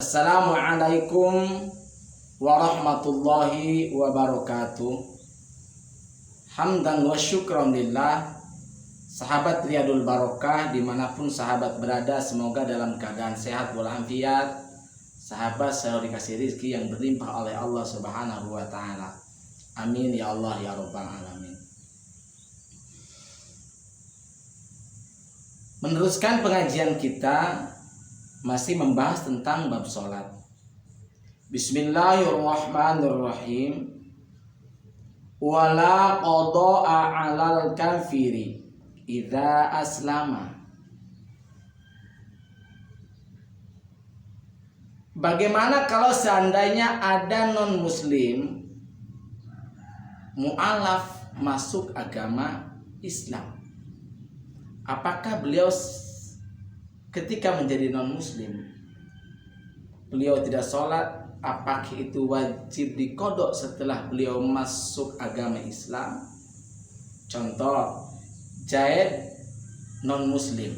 Assalamualaikum warahmatullahi wabarakatuh. Hamdan wa syukran lillah. Sahabat Riyadul Barokah dimanapun sahabat berada, semoga dalam keadaan sehat walafiat. Sahabat selalu dikasih rezeki yang berlimpah oleh Allah Subhanahu wa taala. Amin ya Allah ya rabbal alamin. Meneruskan pengajian kita masih membahas tentang bab sholat. Bismillahirrahmanirrahim. Wala qada'a 'alal kafiri idza aslama. Bagaimana kalau seandainya ada non muslim mu'alaf masuk agama Islam? Apakah beliau ketika menjadi non muslim beliau tidak sholat, apakah itu wajib dikodok setelah beliau masuk agama Islam? Contoh, Zaid non muslim,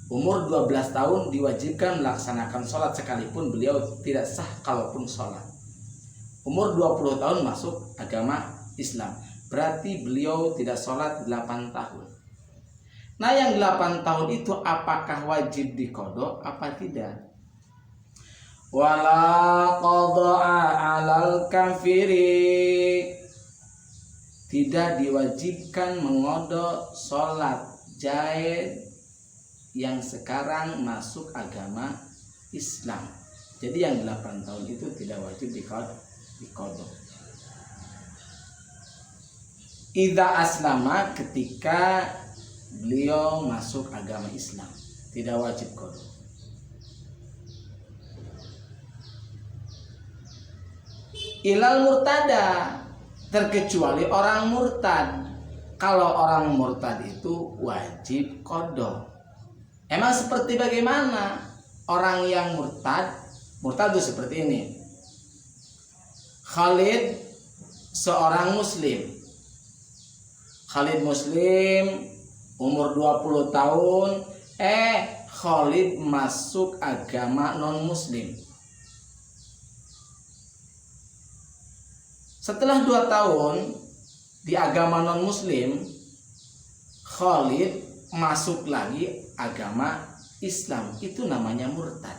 umur 12 tahun diwajibkan melaksanakan sholat sekalipun beliau tidak sah kalaupun sholat. Umur 20 tahun masuk agama Islam, berarti beliau tidak sholat 8 tahun. Nah, yang 8 tahun itu apakah wajib dikodok apa tidak? Wala qada'a 'alal kafiri, tidak diwajibkan mengodok sholat Zaid yang sekarang masuk agama Islam. Jadi yang 8 tahun itu tidak wajib dikodok. Idza aslama, ketika beliau masuk agama Islam, tidak wajib kodok. Ilal murtada, terkecuali orang murtad. Kalau orang murtad itu wajib kodok. Emang seperti bagaimana orang yang murtad? Murtad itu seperti ini. Khalid seorang muslim. Khalid muslim, umur 20 tahun, Khalid masuk agama non muslim. Setelah 2 tahun di agama non muslim, Khalid masuk lagi agama Islam. Itu namanya murtad.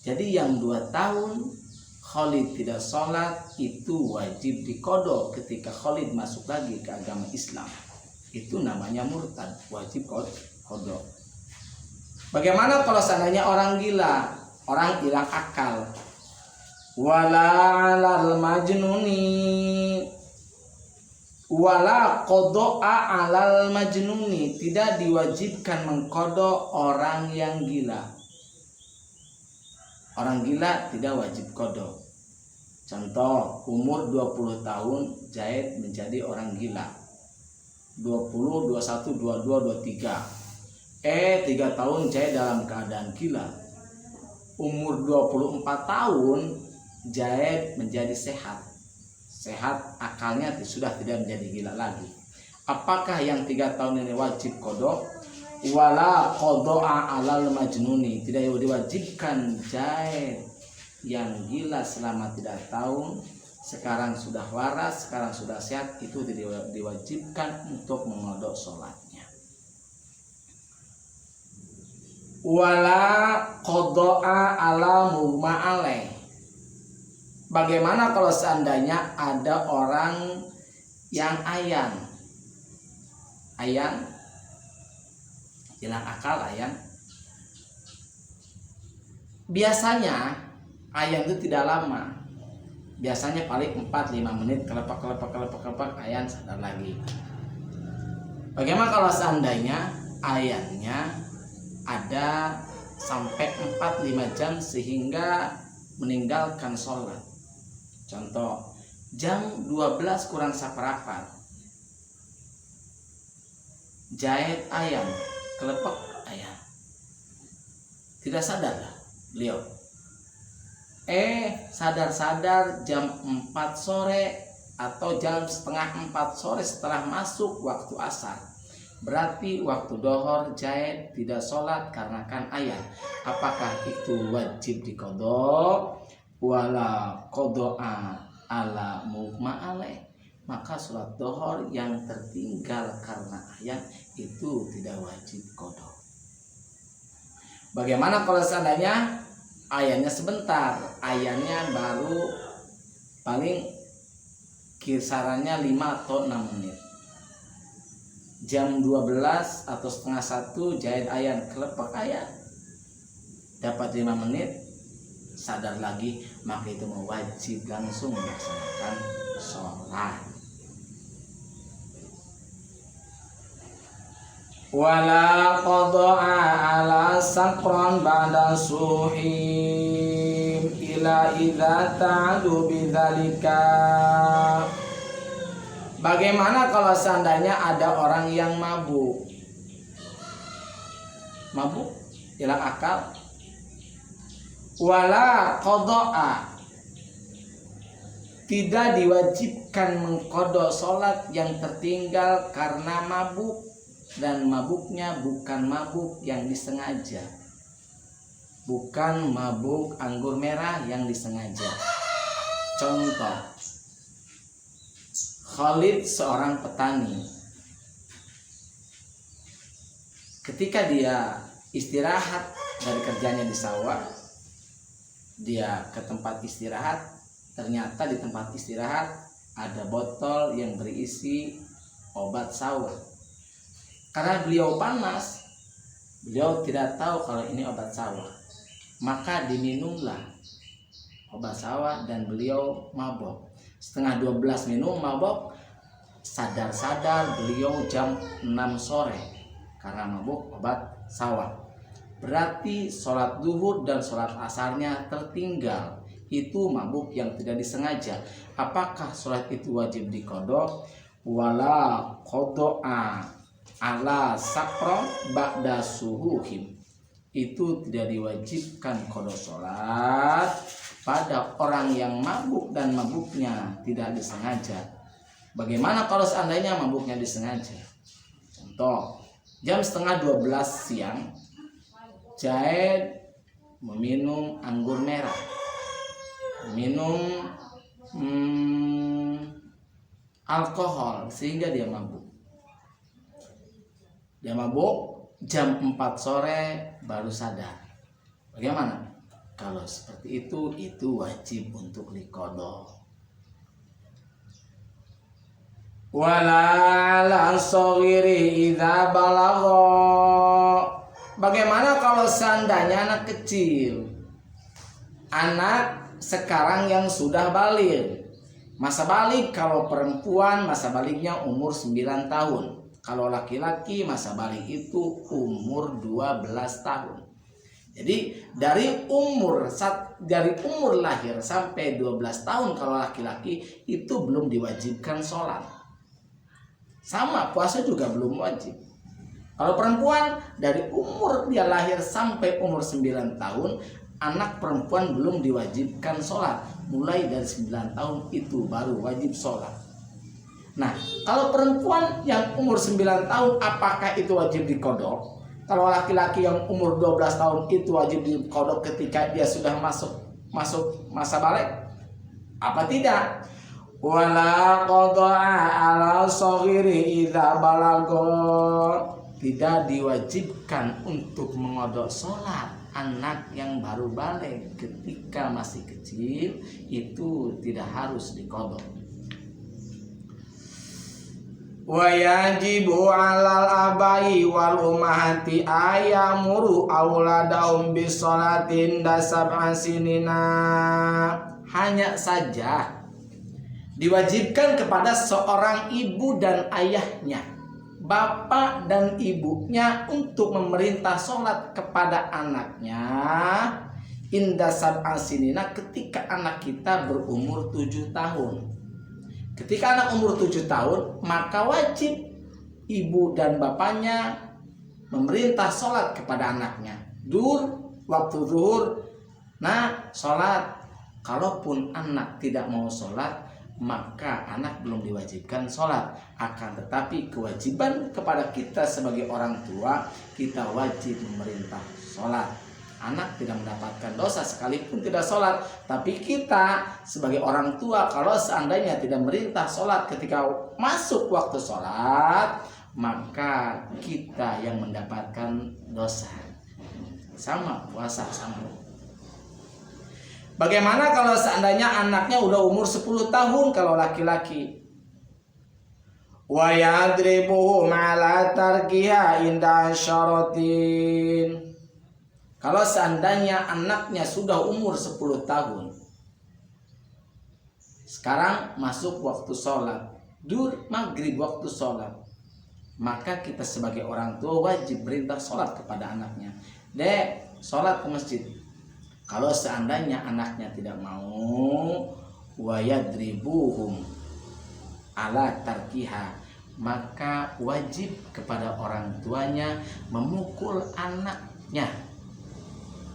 Jadi yang 2 tahun Khalid tidak sholat itu wajib dikodok ketika Khalid masuk lagi ke agama Islam. Itu namanya murtad, wajib kodok. Bagaimana kalau seandainya orang gila, orang hilang akal? Wala 'alal majnuni, wala qada'a 'alal majnuni, tidak diwajibkan mengkodok orang yang gila. Orang gila tidak wajib kodok. Contoh, umur 20 tahun Zaid menjadi orang gila. 20, 21, 22, 23. 3 tahun Zaid dalam keadaan gila. Umur 24 tahun Zaid menjadi sehat. Sehat, akalnya sudah tidak menjadi gila lagi. Apakah yang 3 tahun ini wajib kodok? Wala qada'a 'alal majnuni, tidak diwajibkan Zaid yang gila selama 3 tahun, sekarang sudah waras, sekarang sudah sehat, itu tidak diwajibkan untuk mengodok sholatnya. Wala qada'a 'ala mughma alaih. Bagaimana kalau seandainya ada orang yang ayan, hilang akal, ayan. Biasanya ayan itu tidak lama. Biasanya paling 4-5 menit, kelepak, ayan sadar lagi. Bagaimana kalau seandainya ayannya ada sampai 4-5 jam sehingga meninggalkan sholat? Contoh, jam 12 kurang seperempat Zaid ayan, kelepek ayan, tidak sadar lah beliau. Sadar-sadar jam 4 sore atau jam setengah 4 sore setelah masuk waktu asar. Berarti waktu dohor Zaid tidak sholat karena kan ayah. Apakah itu wajib diqadha? Wala qadha ala mughma alaih. Maka sholat dohor yang tertinggal karena ayah itu tidak wajib qadha. Bagaimana kalau seandainya ayahnya sebentar, ayahnya baru paling kisarannya 5 atau 6 menit. Jam 12 atau setengah 1 Zaid ayan kelepek ayah. Dapat 5 menit sadar lagi, maka itu wajib langsung melaksanakan sholat. Wala qadha ala sakron ba'da suhim ila idza ta'adu bidzalika. Bagaimana kalau seandainya ada orang yang mabuk? Mabuk, hilang akal. Wala qadha, tidak diwajibkan mengqadha sholat yang tertinggal karena mabuk, dan mabuknya bukan mabuk yang disengaja, bukan mabuk anggur merah yang disengaja. Contoh, Khalid seorang petani. Ketika dia istirahat dari kerjanya di sawah, dia ke tempat istirahat. Ternyata di tempat istirahat ada botol yang berisi obat sawah. Karena beliau panas, beliau tidak tahu kalau ini obat sawah, maka diminumlah obat sawah dan beliau mabok. Setengah 12 minum mabok, sadar-sadar beliau jam 6 sore karena mabuk obat sawah. Berarti sholat zuhur dan sholat asarnya tertinggal. Itu mabuk yang tidak disengaja. Apakah sholat itu wajib diqadha? Wala qadha ala sakron ba'da suhuhim. Itu tidak diwajibkan qadha sholat pada orang yang mabuk dan mabuknya tidak disengaja. Bagaimana kalau seandainya mabuknya disengaja? Contoh, jam setengah 12 siang Zaid meminum anggur merah, minum alkohol sehingga dia mabuk. Dia mabuk jam 4 sore baru sadar. Bagaimana? Kalau seperti itu wajib untuk diqadha. Wala al-shaghiri idza balagha. Bagaimana kalau seandainya anak kecil? Anak sekarang yang sudah balik. Masa balik kalau perempuan masa baliknya umur 9 tahun. Kalau laki-laki masa balik itu umur 12 tahun. Jadi dari umur lahir sampai 12 tahun kalau laki-laki itu belum diwajibkan sholat. Sama puasa juga belum wajib. Kalau perempuan dari umur dia lahir sampai umur 9 tahun, anak perempuan belum diwajibkan sholat. Mulai dari 9 tahun itu baru wajib sholat. Nah, kalau perempuan yang umur 9 tahun apakah itu wajib diqadha? Kalau laki-laki yang umur 12 tahun itu wajib diqadha ketika dia sudah masuk masa balik? Apa tidak? Wala qadha ala shaghiri idza balagha. Tidak diwajibkan untuk mengqadha sholat anak yang baru balik ketika masih kecil, itu tidak harus diqadha. Wa yajibu 'alal abai wal ummahati ayamuru auladahum bis sholatin dasab'a sinina. Hanya saja diwajibkan kepada seorang ibu dan ayahnya, bapak dan ibunya, untuk memerintah sholat kepada anaknya inda sab'a sinina, ketika anak kita berumur 7 tahun. Ketika anak umur 7 tahun, maka wajib ibu dan bapaknya memerintah sholat kepada anaknya. Waktu zuhur, nah sholat. Kalaupun anak tidak mau sholat, maka anak belum diwajibkan sholat. Akan tetapi kewajiban kepada kita sebagai orang tua, kita wajib memerintah sholat. Anak tidak mendapatkan dosa sekalipun tidak sholat, tapi kita sebagai orang tua kalau seandainya tidak merintah sholat ketika masuk waktu sholat, maka kita yang mendapatkan dosa. Sama puasa sama. Bagaimana kalau seandainya anaknya udah umur 10 tahun kalau laki-laki? Wa yadribuhu ma'ala tarkiha inda syaratin. Kalau seandainya anaknya sudah umur 10 tahun, sekarang masuk waktu sholat, maghrib waktu sholat, maka kita sebagai orang tua wajib perintah sholat kepada anaknya. Dek, sholat ke masjid. Kalau seandainya anaknya tidak mau, wayadribuhum ala tarkiha, maka wajib kepada orang tuanya memukul anaknya.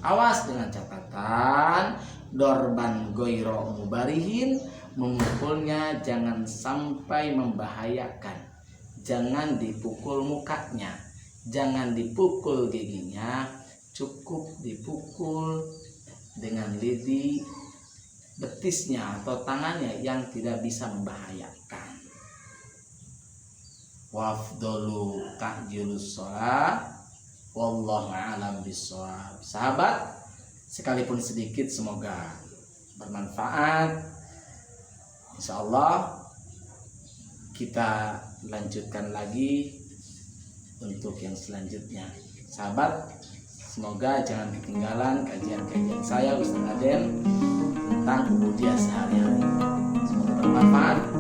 Awas dengan catatan dorban goiro mubarihin, memukulnya jangan sampai membahayakan. Jangan dipukul mukanya, jangan dipukul giginya, cukup dipukul dengan lidi betisnya atau tangannya yang tidak bisa membahayakan. Wafdolu ta'jilus sholat, wallahu a'lam bishawab. Sahabat, sekalipun sedikit semoga bermanfaat. Insyaallah kita lanjutkan lagi untuk yang selanjutnya. Sahabat, semoga jangan ketinggalan kajian-kajian saya Ustaz Aden tentang ubudiyah sehari-hari. Semoga bermanfaat.